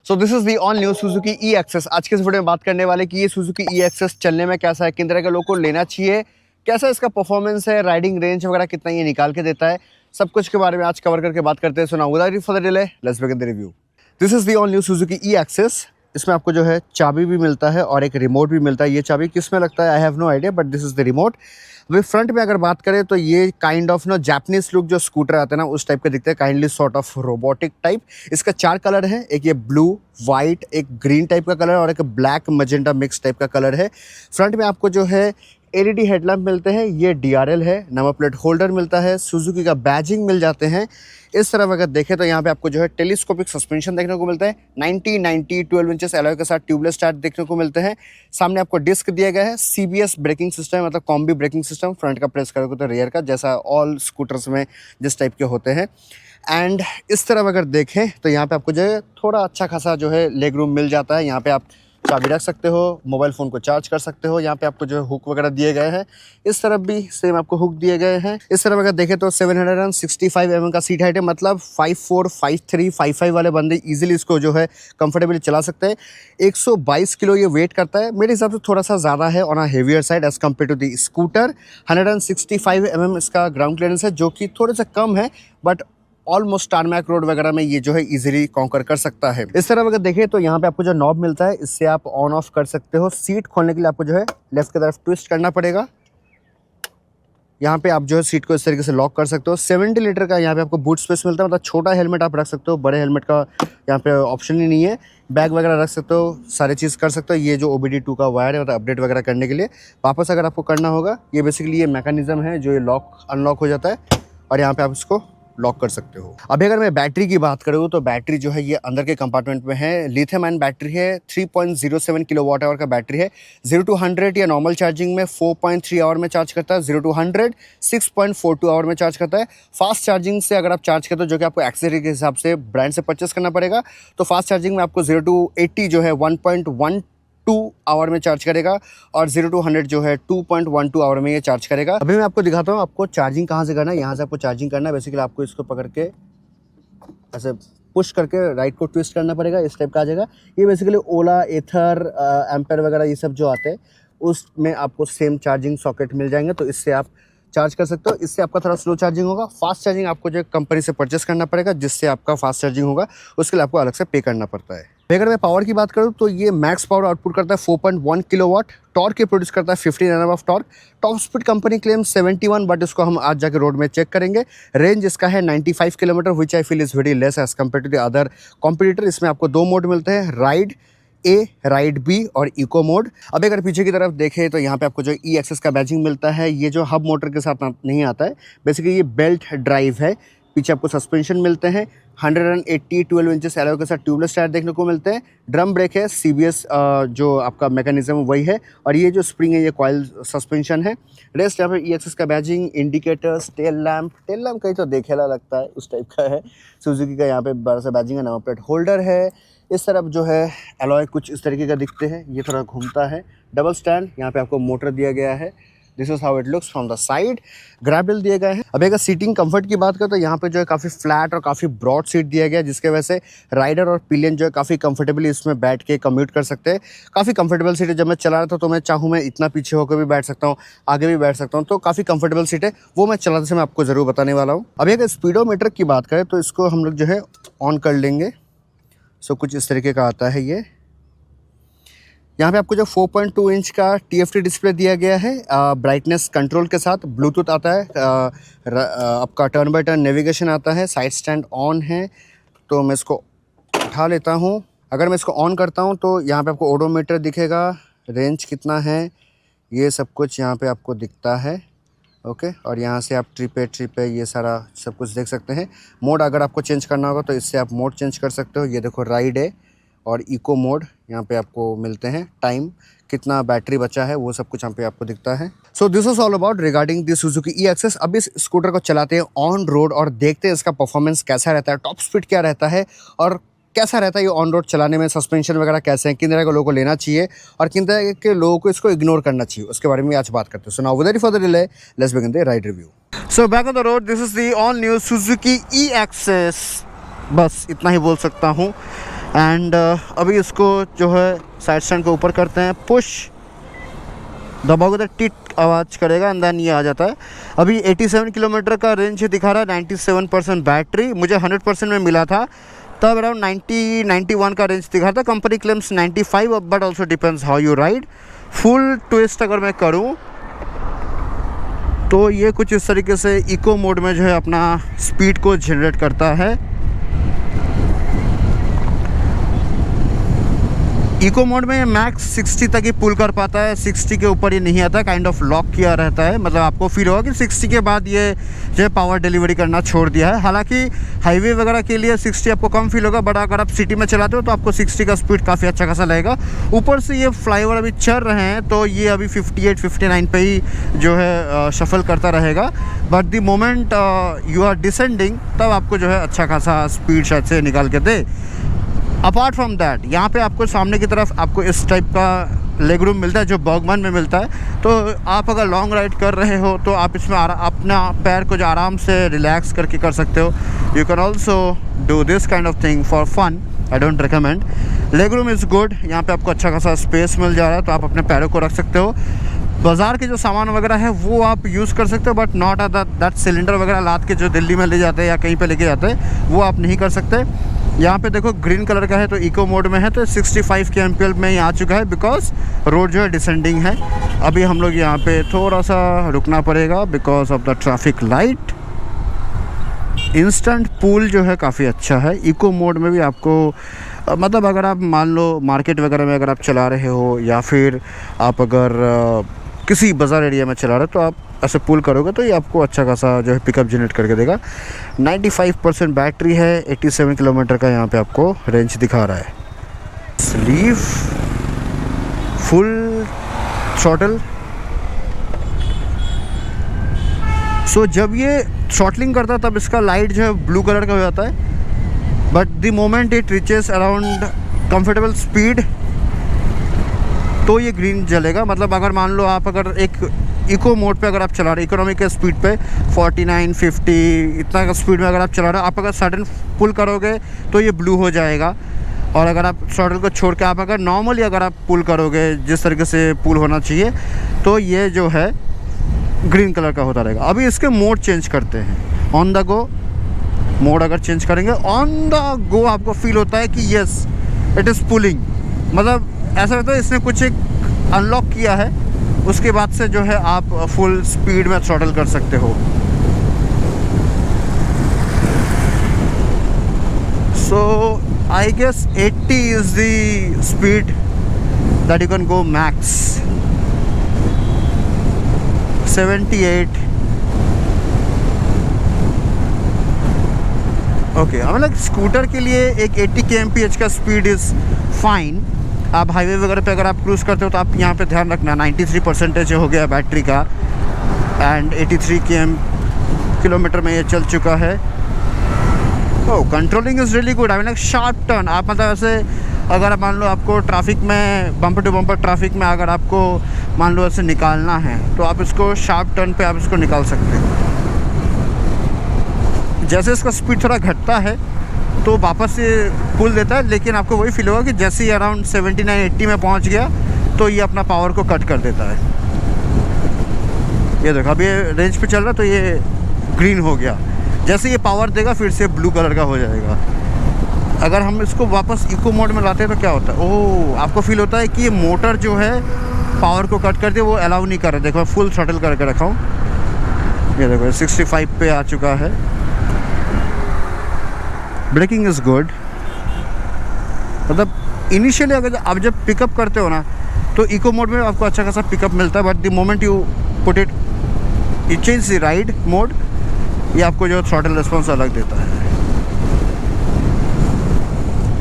So this is the all new Suzuki e Access. आज के इस वीडियो में बात करने वाले कि ये सुजुकी ई एक्सेस चलने में कैसा है, किन तरह के लोगों को लेना चाहिए, कैसा इसका परफॉर्मेंस है, राइडिंग रेंज वगैरह कितना ये निकाल के देता है, सब कुछ के बारे में आज कवर करके बात करते हैं। So now without further delay let's begin the review. This is the all new Suzuki e Access. इसमें आपको जो है चाबी भी मिलता है और एक रिमोट भी मिलता है। ये चाबी किस में लगता है I have no idea, but this is the remote. अभी फ्रंट में अगर बात करें तो ये काइंड ऑफ जापानीज लुक जो स्कूटर आते हैं ना उस टाइप के दिखते हैं, kindly sort of robotic type. इसका 4 कलर है, एक ये ब्लू, वाइट, एक ग्रीन टाइप का कलर और एक ब्लैक मजेंटा मिक्स टाइप का कलर है। फ्रंट में आपको जो है एलईडी हेडलैम्प मिलते हैं, ये डीआरएल है, नंबर प्लेट होल्डर मिलता है, सुजुकी का बैजिंग मिल जाते हैं। इस तरफ अगर देखें तो यहाँ पे आपको जो है टेलीस्कोपिक सस्पेंशन देखने को मिलता है, 90 12 इंचेस एलॉय के साथ ट्यूबलेस टायर देखने को मिलते हैं। सामने आपको डिस्क दिया गया है, सीबीएस ब्रेकिंग सिस्टम मतलब कॉम्बी ब्रेकिंग सिस्टम, फ्रंट का प्रेस करोगे तो रियर का, जैसा ऑल स्कूटर्स में जिस टाइप के होते हैं। एंड इस तरफ अगर देखें तो यहाँ पे आपको जो है थोड़ा अच्छा खासा जो है लेग रूम मिल जाता है। यहाँ पे आप चाबी रख सकते हो, मोबाइल फ़ोन को चार्ज कर सकते हो। यहाँ पे आपको जो है हुक वगैरह दिए गए हैं, इस तरफ भी सेम आपको हुक दिए गए हैं। इस तरफ अगर देखें तो 765 mm का सीट हाइट है, मतलब 54, 53, 55 वाले बंदे इजीली इसको जो है कंफर्टेबली चला सकते हैं। 122 किलो ये वेट करता है, मेरे हिसाब से थोड़ा सा ज़्यादा है on a heavier side as compare to the scooter. 165 mm इसका ग्राउंड क्लियरेंस है, जो कि थोड़े से कम है, बट ऑलमोस्ट टारमैक रोड वगैरह में ये जो है इजीली कॉन्कर कर सकता है। इस तरफ अगर देखें तो यहाँ पे आपको जो नॉब मिलता है, इससे आप ऑन ऑफ कर सकते हो। सीट खोलने के लिए आपको जो है लेफ्ट की तरफ ट्विस्ट करना पड़ेगा। यहाँ पे आप जो है सीट को इस तरीके से लॉक कर सकते हो। 70 लीटर का यहाँ पे आपको बूट स्पेस मिलता है, मतलब छोटा हेलमेट आप रख सकते हो, बड़े हेलमेट का यहाँ पे ऑप्शन ही नहीं है। बैग वगैरह रख सकते हो, सारी चीज़ कर सकते हो। ये जो OBD2 का वायर है, मतलब अपडेट वगैरह करने के लिए वापस अगर आपको करना होगा, ये बेसिकली ये मैकेनिज्म है जो ये लॉक अनलॉक हो जाता है और यहाँ पे आप इसको लॉक कर सकते हो। अभी अगर मैं बैटरी की बात करूँ तो बैटरी जो है ये अंदर के कंपार्टमेंट में है, लिथियम आयन बैटरी है, 3.07 किलोवाट आवर का बैटरी है। 0 to 100 या नॉर्मल चार्जिंग में 4.3 आवर में चार्ज करता है, 0 to 100 6.42 आवर में चार्ज करता है। फास्ट चार्जिंग से अगर आप चार्ज करते हो, जो कि आपको एक्सेसरी के हिसाब से ब्रांड से परचेस करना पड़ेगा, तो फास्ट चार्जिंग में आपको 0 to 80 जो है 1.12 आवर में चार्ज करेगा और 0 to 100 जो है 2.12 आवर में ये चार्ज करेगा। अभी मैं आपको दिखाता हूँ आपको चार्जिंग कहाँ से करना है। यहाँ से आपको चार्जिंग करना है, बेसिकली आपको इसको पकड़ के ऐसे पुश करके राइट को ट्विस्ट करना पड़ेगा, इस टाइप का आ जाएगा। ये बेसिकली ओला, एथर, एम्पेयर वगैरह ये सब जो आते हैं उसमें आपको सेम चार्जिंग सॉकेट मिल जाएंगे, तो इससे आप चार्ज कर सकते हो। इससे आपका थोड़ा स्लो चार्जिंग होगा। फास्ट चार्जिंग आपको जो कंपनी से परचेस करना पड़ेगा, जिससे आपका फास्ट चार्जिंग होगा, उसके लिए आपको अलग से पे करना पड़ता है। अगर मैं पावर की बात करूँ तो ये मैक्स पावर आउटपुट करता है 4.1 किलोवाट, टॉर्क के प्रोड्यूस करता है 15 Nm of torque. Top speed company claim 71, but इसको हम आज जाके रोड में चेक करेंगे। रेंज इसका है 95 kilometre, which I feel is very less as compare to the other competitor. इसमें आपको 2 मोड मिलते हैं, राइड ए, राइड बी और इको मोड। अब अगर पीछे की तरफ देखें तो यहाँ पे आपको जो ई एक्सेस का बैजिंग मिलता है, ये जो हब मोटर के साथ नहीं आता है, बेसिकली ये बेल्ट ड्राइव है। पीछे आपको सस्पेंशन मिलते हैं, 180 12 इंचेस एलॉय के साथ ट्यूबलेस टायर देखने को मिलते हैं। ड्रम ब्रेक है, सीबीएस जो आपका मैकेनिज्म वही है, और ये जो स्प्रिंग है ये कॉइल सस्पेंशन है। रेस्ट यहाँ पे ई एक्सेस का बैजिंग, इंडिकेटर्स, टेल लैम्प कहीं तो देखेला लगता है उस टाइप का है। सुजुकी का यहाँ पे बड़ा सा बैजिंग है, नंबर प्लेट होल्डर है। इस तरफ जो है एलॉय कुछ इस तरीके का दिखते हैं, ये थोड़ा घूमता है। डबल स्टैंड, यहाँ पे आपको मोटर दिया गया है। This is how it looks from the side. ग्रैबल दिए गए हैं। अब अगर सीटिंग कंफर्ट की बात करें तो यहाँ पे जो है काफ़ी फ्लैट और काफ़ी ब्रॉड सीट दिया गया है, जिसके वजह से राइडर और पिलियन जो है काफ़ी कंफर्टेबली इसमें बैठ के कम्यूट कर सकते हैं। काफ़ी कंफर्टेबल सीट है। जब मैं चला रहा था तो मैं चाहूँ मैं इतना पीछे होकर भी बैठ सकता हूँ, आगे भी बैठ सकता हूँ, तो काफ़ी कंफर्टेबल सीट है। वो मैं चलाते समय आपको ज़रूर बताने वाला हूँ। अभी अगर स्पीडोमीटर की बात करें तो इसको हम लोग जो है ऑन कर लेंगे। सो कुछ इस तरीके का आता है ये। यहाँ पे आपको जो 4.2 इंच का TFT डिस्प्ले दिया गया है, ब्राइटनेस कंट्रोल के साथ। ब्लूटूथ आता है, आपका टर्न बाय टर्न नेविगेशन आता है, साइड स्टैंड ऑन है। तो मैं इसको उठा लेता हूँ। अगर मैं इसको ऑन करता हूँ तो यहाँ पे आपको ओडोमीटर दिखेगा, रेंज कितना है ये सब कुछ यहाँ पे आपको दिखता है। ओके, और यहाँ से आप ट्रिप है ये सारा सब कुछ देख सकते हैं। मोड अगर आपको चेंज करना होगा तो इससे आप मोड चेंज कर सकते हो। ये देखो राइड है और इको मोड यहाँ पे आपको मिलते हैं। टाइम, कितना बैटरी बचा है, वो सब कुछ यहाँ पे आपको दिखता है। So this is all about regarding this Suzuki e Access. अब इस स्कूटर को चलाते हैं ऑन रोड और देखते हैं इसका परफॉर्मेंस कैसा रहता है, टॉप स्पीड क्या रहता है और कैसा रहता है ये ऑन रोड चलाने में, सस्पेंशन वगैरह कैसे हैं, किन तरह के लोगों को लेना चाहिए और किन तरह के लोगों को इसको इग्नोर करना चाहिए, उसके बारे में आज बात करते हैं। So now without further delay let's begin the ride review. So back on the road, this is the all new Suzuki e Access. बस इतना ही बोल सकता हूँ। एंड अभी इसको जो है साइड स्टैंड को ऊपर करते हैं, पुश दबाओगे तो टिट आवाज़ करेगा एंड देन ये आ जाता है। अभी 87 किलोमीटर का रेंज दिखा रहा है, 97% बैटरी, मुझे 100% में मिला था तब अराउंड 90-91 का रेंज दिखा था। Company claims 95, but also depends how you ride. Full twist अगर मैं करूँ तो ये कुछ इस तरीके से इको मोड में जो है अपना स्पीड को जनरेट करता है। इको मोड में मैक्स 60 तक ही पुल कर पाता है, 60 के ऊपर ये नहीं आता, काइंड ऑफ लॉक किया रहता है। मतलब आपको फील होगा कि 60 के बाद ये जो है पावर डिलीवरी करना छोड़ दिया है। हालांकि हाईवे वगैरह के लिए 60 आपको कम फील होगा, बट अगर आप सिटी में चलाते हो तो आपको 60 का स्पीड काफ़ी अच्छा खासा लगेगा। ऊपर से ये फ्लाईओवर अभी चल रहे हैं तो ये अभी 58-59 पे ही जो है शफल करता रहेगा, but the moment you are descending तब आपको जो है अच्छा खासा स्पीड शायद से निकाल के दे। अपार्ट फ्रॉम दैट यहाँ पे आपको सामने की तरफ आपको इस टाइप का लेग रूम मिलता है जो बर्गमैन में मिलता है। तो आप अगर लॉन्ग राइड कर रहे हो तो आप इसमें अपना पैर को जो आराम से रिलैक्स करके कर सकते हो। You can also do this kind of thing for fun, I don't recommend. Leg room is good, यहाँ पे आपको अच्छा खासा स्पेस मिल जा रहा है तो आप अपने पैरों को रख सकते हो। बाज़ार के जो सामान वगैरह है वो आप यूज़ कर सकते हो, but not at that cylinder वगैरह लाद के जो दिल्ली में ले जाते हैं या कहीं पे लेके जाते हैं वो आप नहीं कर सकते। यहाँ पे देखो ग्रीन कलर का है तो इको मोड में है तो 65 के एमपीएल में ही आ चुका है, बिकॉज रोड जो है डिसेंडिंग है। अभी हम लोग यहाँ पे थोड़ा सा रुकना पड़ेगा because of the traffic light. Instant pool जो है काफ़ी अच्छा है। इको मोड में भी आपको मतलब अगर आप मान लो मार्केट वगैरह में अगर आप चला रहे हो या फिर आप अगर किसी बाज़ार एरिया में चला रहे हो तो आप ऐसे पुल करोगे तो ये आपको अच्छा खासा जो है पिकअप जनरेट करके देगा। 95% बैटरी है, 87 किलोमीटर का यहाँ पे आपको रेंज दिखा रहा है। Sleeve full throttle. सो जब ये थ्रॉटलिंग करता है तब इसका लाइट जो है ब्लू कलर का हो जाता है, but the moment it reaches around comfortable speed तो ये ग्रीन जलेगा। मतलब अगर मान लो आप अगर एक इको मोड पे अगर आप चला रहे, इकोनॉमी के स्पीड पे 49-50 इतना का स्पीड में अगर आप चला रहे हो, आप अगर सडन पुल करोगे तो ये ब्लू हो जाएगा। और अगर आप थ्रॉटल को छोड़ के आप अगर नॉर्मली अगर आप पुल करोगे जिस तरीके से पुल होना चाहिए तो ये जो है ग्रीन कलर का होता रहेगा। अभी इसके मोड चेंज करते हैं। ऑन द गो मोड अगर चेंज करेंगे, ऑन द गो आपको फील होता है कि यस इट इज़ पुलिंग। मतलब ऐसा होता है इसने कुछ एक अनलॉक किया है, उसके बाद से जो है आप फुल स्पीड में थ्रॉटल कर सकते हो। So I guess 80 is the speed that you can go max. 78 okay. मतलब स्कूटर के लिए एक 80 kmph का स्पीड इज़ फाइन। आप हाईवे वगैरह पे अगर आप क्रूज़ करते हो तो आप यहाँ पे ध्यान रखना 93% हो गया बैटरी का एंड 83 किलोमीटर में ये चल चुका है। Oh controlling is really good. I mean like sharp turn. आप मतलब ऐसे अगर मान लो आपको ट्रैफिक में बम्पर टू बम्पर ट्रैफिक में अगर आपको मान लो ऐसे निकालना है तो आप इसको शार्प टर्न पे आप इसको निकाल सकते हो। जैसे इसका स्पीड थोड़ा घटता है तो वापस ये पुल देता है, लेकिन आपको वही फील होगा कि जैसे ही अराउंड 79-80 में पहुंच गया तो ये अपना पावर को कट कर देता है। ये देखो अभी ये रेंज पे चल रहा तो ये ग्रीन हो गया, जैसे ये पावर देगा फिर से ब्लू कलर का हो जाएगा। अगर हम इसको वापस इको मोड में लाते हैं तो क्या होता है, ओह आपको फील होता है कि ये मोटर जो है पावर को कट कर दे, वो अलाउ नहीं कर रहा। देखो फुल थ्रॉटल करके रखा हूँ, ये देखो 65 पे आ चुका है। Breaking is good. मतलब इनिशियली अगर आप जब पिकअप करते हो ना तो इको मोड में आपको अच्छा खासा पिकअप मिलता है, but the moment you put it you change the ride mode, ये आपको जो थ्रॉटल रिस्पॉन्स अलग देता है।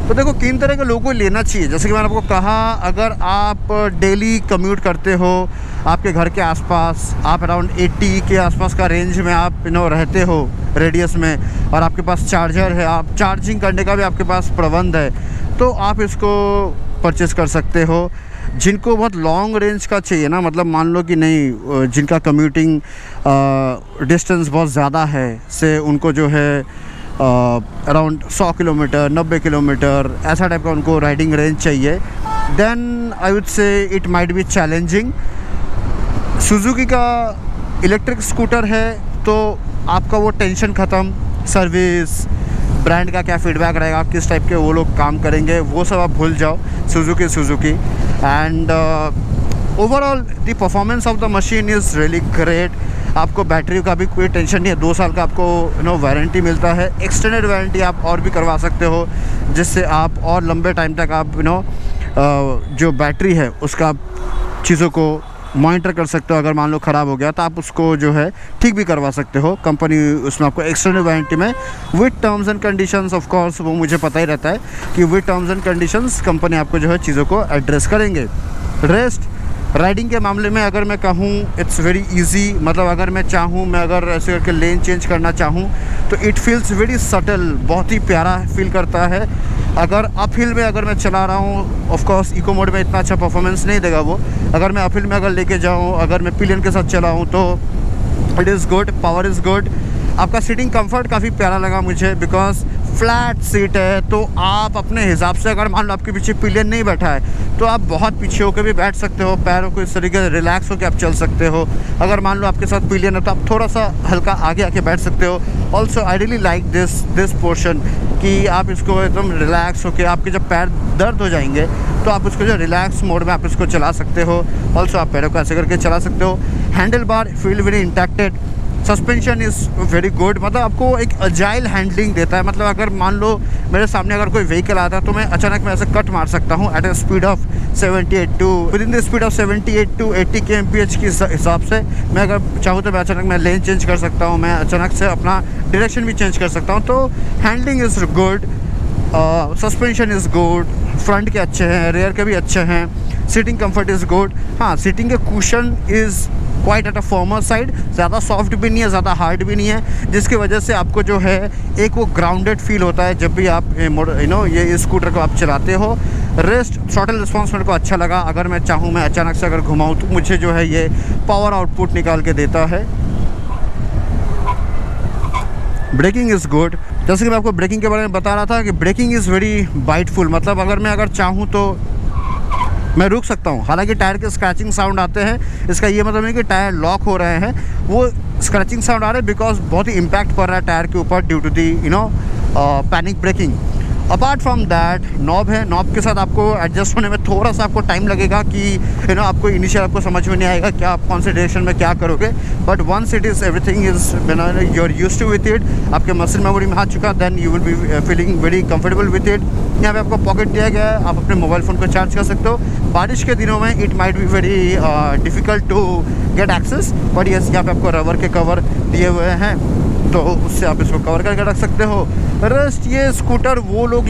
तो देखो किन तरह के लोगों को लेना चाहिए। जैसे कि मैंने आपको कहा, अगर आप डेली कम्यूट करते हो आपके घर के आसपास, आप अराउंड 80 के आसपास का रेंज में आप रहते हो रेडियस में, और आपके पास चार्जर है, आप चार्जिंग करने का भी आपके पास प्रबंध है, तो आप इसको परचेज़ कर सकते हो। जिनको बहुत लॉन्ग रेंज का चाहिए ना, मतलब मान लो कि नहीं जिनका कम्यूटिंग डिस्टेंस बहुत ज़्यादा है, से उनको जो है अराउंड 100 किलोमीटर 90 किलोमीटर ऐसा टाइप का उनको राइडिंग रेंज चाहिए, then I would say it might be challenging. Suzuki का इलेक्ट्रिक स्कूटर है तो आपका वो टेंशन ख़त्म, सर्विस ब्रांड का क्या फीडबैक रहेगा, किस टाइप के वो लोग काम करेंगे, वो सब आप भूल जाओ। Suzuki and overall the performance of the machine is really great. आपको बैटरी का भी कोई टेंशन नहीं है, 2 साल का आपको वारंटी मिलता है। एक्सटेंडेड वारंटी आप और भी करवा सकते हो, जिससे आप और लंबे टाइम तक आप जो बैटरी है उसका आप चीज़ों को मॉनिटर कर सकते हो। अगर मान लो ख़राब हो गया तो आप उसको जो है ठीक भी करवा सकते हो। कंपनी उसमें आपको एक्सटेंडेड वारंटी में with terms and conditions, of course वो मुझे पता ही रहता है कि with terms and conditions company आपको जो है चीज़ों को एड्रेस करेंगे। रेस्ट राइडिंग के मामले में अगर मैं कहूँ इट्स वेरी इजी, मतलब अगर मैं चाहूँ, मैं अगर ऐसे करके लेन चेंज करना चाहूँ तो इट फील्स वेरी सटल, बहुत ही प्यारा फील करता है। अगर अप हिल में अगर मैं चला रहा हूँ, ऑफ कोर्स इको मोड में इतना अच्छा परफॉर्मेंस नहीं देगा वो। अगर मैं अप हिल में अगर लेके जाऊँ, अगर मैं पिलियन के साथ चला हूँ तो it is good, power is good. आपका सीटिंग कंफर्ट काफ़ी प्यारा लगा मुझे, बिकॉज फ्लैट सीट है तो आप अपने हिसाब से, अगर मान लो आपके पीछे पिलियन नहीं बैठा है तो आप बहुत पीछे होकर भी बैठ सकते हो, पैरों को इस तरीके से रिलैक्स होकर आप चल सकते हो। अगर मान लो आपके साथ पिलियन है तो आप थोड़ा सा हल्का आगे आके बैठ सकते हो। Also I really like this portion कि आप इसको एकदम रिलैक्स होकर, आपके जब पैर दर्द हो जाएंगे तो आप उसको जो रिलैक्स मोड में आप इसको चला सकते हो। ऑल्सो आप पैरों को ऐसे करके चला सकते हो। Handle bar feel very intacted, suspension is very good, मतलब आपको एक अजाइल हैंडलिंग देता है। मतलब अगर मान लो मेरे सामने अगर कोई व्हीकल आता है तो मैं अचानक में ऐसे कट मार सकता हूँ at a speed of 78 to within the speed of 78 to 80 kmph के हिसाब से। मैं अगर चाहूँ तो मैं अचानक मैं लेन चेंज कर सकता हूँ, मैं अचानक से अपना डायरेक्शन भी चेंज कर सकता हूँ। तो handling is good, suspension is good, front के अच्छे हैं, रेयर के भी अच्छे हैं, सीटिंग कंफर्ट इज़ गुड। हाँ, सीटिंग के cushion is quite at a former side, ज़्यादा सॉफ्ट भी नहीं है, ज़्यादा हार्ड भी नहीं है, जिसकी वजह से आपको जो है एक वो ग्राउंडेड फील होता है जब भी आप ये स्कूटर को आप चलाते हो। रेस्ट थ्रॉटल रिस्पॉन्स मेरे को अच्छा लगा। अगर मैं चाहूँ, मैं अचानक से अगर घुमाऊँ तो मुझे जो है ये पावर आउटपुट निकाल के देता है। ब्रेकिंग इज़ गुड, जैसे कि मैं आपको ब्रेकिंग के बारे में बता रहा था कि ब्रेकिंग इज़ वेरी बाइटफुल, मतलब अगर चाहूँ तो मैं रुक सकता हूँ। हालांकि टायर के स्क्रैचिंग साउंड आते हैं, इसका ये मतलब नहीं कि टायर लॉक हो रहे हैं, वो स्क्रैचिंग साउंड आ रहे हैं बिकॉज बहुत ही इम्पैक्ट पड़ रहा है टायर के ऊपर due to the panic braking. Apart from that knob है, नॉब के साथ आपको एडजस्ट होने में थोड़ा सा आपको टाइम लगेगा कि आपको इनिशियल आपको समझ में नहीं आएगा क्या आप कौन से डायरेक्शन में क्या करोगे, but once it is everything is you are used to with it, आपके मसल मेमोरी में आ चुका, then you will be feeling very comfortable with it. यहाँ पे आपको पॉकेट दिया गया है, आप अपने मोबाइल फ़ोन को चार्ज कर सकते हो। बारिश के दिनों में it might be very difficult to get access, but yes यहाँ पे आपको रबर के कवर दिए हुए हैं तो उससे आप इसको कवर करके रख सकते हो। रेस्ट ये स्कूटर वो लोग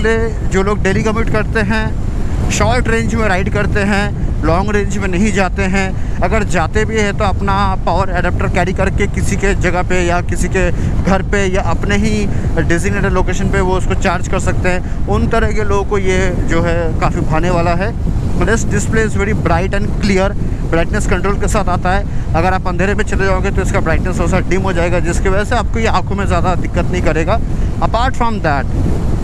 जो लोग डेली कम्यूट करते हैं, शॉर्ट रेंज में राइड करते हैं, लॉन्ग रेंज में नहीं जाते हैं। अगर जाते भी हैं तो अपना पावर एडाप्टर कैरी करके किसी के जगह पे या किसी के घर पे या अपने ही डेजिग्नेटेड लोकेशन पे वो उसको चार्ज कर सकते हैं। उन तरह के लोगों को ये जो है काफ़ी भाने वाला है। This display is very bright and clear, brightness control के साथ आता है। अगर आप अंधेरे में चले जाओगे तो इसका ब्राइटनेस थोड़ा सा डिम हो जाएगा, जिसकी वजह से आपको ये आंखों में ज़्यादा दिक्कत नहीं करेगा। Apart from that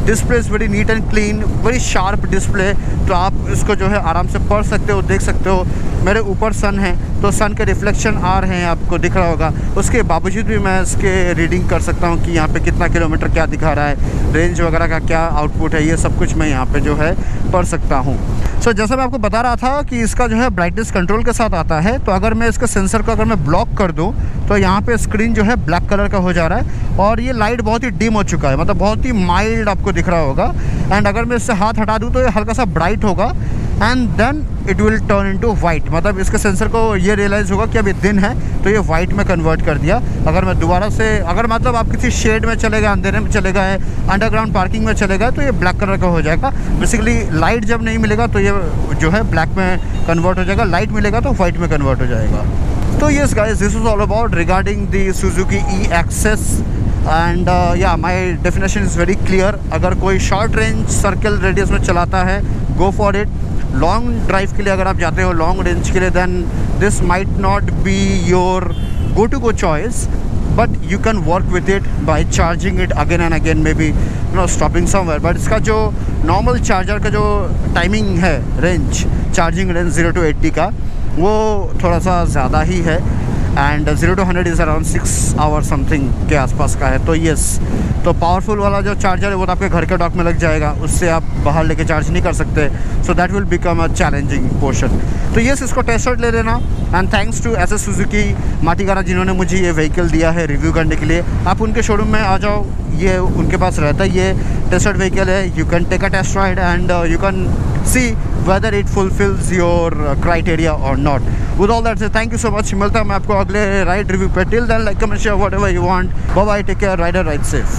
display is very neat and clean, very sharp display, तो आप इसको जो है आराम से पढ़ सकते हो, देख सकते हो। मेरे ऊपर सन है तो सन के रिफ्लेक्शन आ रहे हैं, आपको दिख रहा होगा, उसके बावजूद भी मैं इसके रीडिंग कर सकता हूँ कि यहाँ पे कितना किलोमीटर क्या दिखा रहा है, रेंज वगैरह का क्या आउटपुट है, ये सब कुछ मैं यहाँ पे जो है पढ़ सकता हूँ। सो जैसा मैं आपको बता रहा था कि इसका जो है ब्राइटनेस कंट्रोल के साथ आता है, तो अगर मैं इसके सेंसर को अगर मैं ब्लॉक कर दूँ तो यहाँ पे स्क्रीन जो है ब्लैक कलर का हो जा रहा है और ये लाइट बहुत ही डिम हो चुका है, मतलब बहुत ही माइल्ड आपको दिख रहा होगा। एंड अगर मैं इससे हाथ हटा दूँ तो ये हल्का सा ब्राइट होगा and then it will turn into white, मतलब इसके सेंसर को ये रियलाइज़ होगा कि अभी दिन है तो ये वाइट में कन्वर्ट कर दिया। अगर मैं दोबारा से अगर मतलब आप किसी शेड में चले गए, अंधेरे में चले गए, अंडरग्राउंड पार्किंग में चले गए तो ये ब्लैक कलर का हो जाएगा। बेसिकली लाइट जब नहीं मिलेगा तो ये जो है ब्लैक में कन्वर्ट हो जाएगा, लाइट मिलेगा तो वाइट में कन्वर्ट हो जाएगा। तो yes guys, this is all about regarding the Suzuki e Access and या my definition is very clear. अगर कोई शॉर्ट रेंज सर्कल रेडियस में चलाता है, go for it. Long drive के लिए अगर आप जाते हो, लॉन्ग रेंज के लिए, then this might not be your go to go choice, but you can work with it by charging it again and again, maybe stopping somewhere. but इसका जो नॉर्मल चार्जर का जो टाइमिंग है, range, charging range 0 to 80 का, वो थोड़ा सा ज़्यादा ही है। And 0 to 100 is around 6 hour something के आसपास का है। तो येस, तो पावरफुल वाला जो चार्जर है वो तो आपके घर के डॉक में लग जाएगा, उससे आप बाहर लेके चार्ज नहीं कर सकते। So that will become a challenging portion. तो येस, इसको टेस्ट राइड ले लेना। And thanks to SS Suzuki Matigara जिन्होंने मुझे ये व्हीकल दिया है रिव्यू करने के लिए। आप उनके शोरूम में आ जाओ, ये उनके पास रहता है, ये टेस्ट राइड व्हीकल है। You can take a test ride and you can see whether it fulfills your criteria or not. With all that said, thank you so much. मिलता है मैं आपको अगले राइड रिव्यू पे। Till then, like, comment, share whatever you want. Bye bye, take care, rider, ride safe.